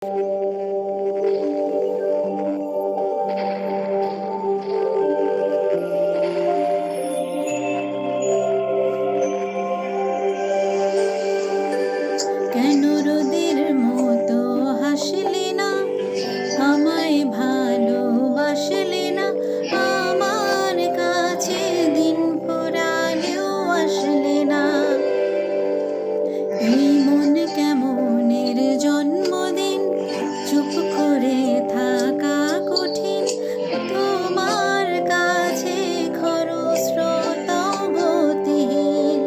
কেন রোদের মতো হাসলে না, আমায় ভালোবাসলে না, আমার কাছে দিন ফুরালেও আসলে না। এই মন কেমনের জন্মদিন, চুপ করে থাকা কঠিন, তোমার কাছে খরস্রোতাও গতিহীন।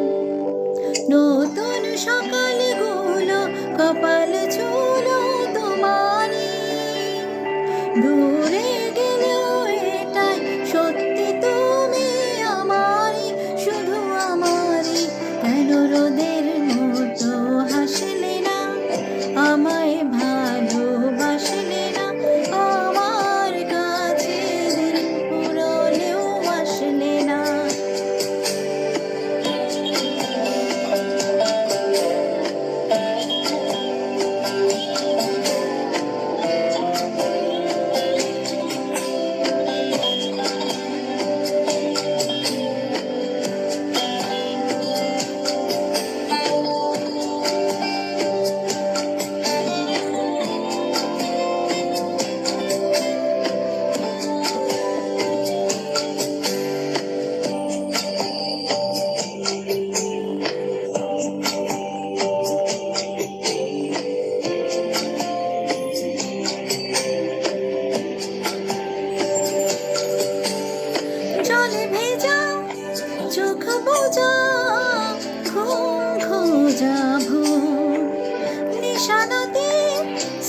নতুন সকালগুলো কপাল ছুলো তোমারই, দূরে গেলেও এটাই সত্যি তুমি আমারই, শুধু আমারই। কেন রোদের মতো হাসলে না, আমায় ভালোবাসলে না, আমার কাছে দিন ফুরলেও আসলে না। জলে ভেজা চোখ বোঝা, ঘুম খোঁজা ভোর, নিশানাতে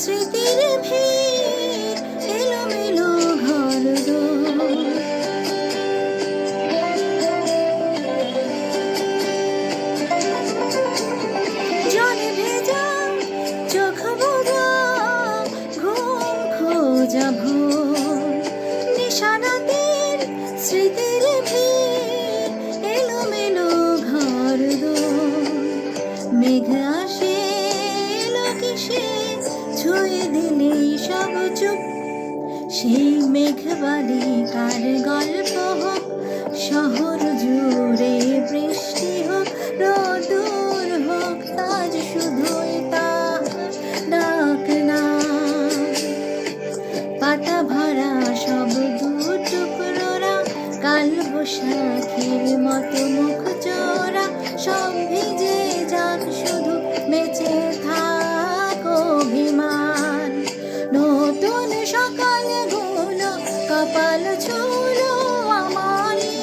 স্মৃতির ভিড়, এলোমেলো ঘরদোর। জলে ভেজা চোখ বোঝা, ঘুম খোঁজা ভোর, নিশানাতে স্মৃতির ভিড়, এলোমেলো ঘরদোর। মেঘ আসে এলো কিসে, ছুঁয়ে দিলেই সব চুপ, সেই মেঘবালি কার গল্প হোক, শহর জুড়ে বৃষ্টি হোক, রোদুর হোক, আজ শুধুই তার ডাক না। পাতা ভরা সব দুটুকরোরা, কাল বৈশাখীর মতো মুখ চোরা, সব ভিজে যাক, শুধু বেঁচে থাক অভিমান। নতুন সকালগুলো কপাল ছুলো আমারই,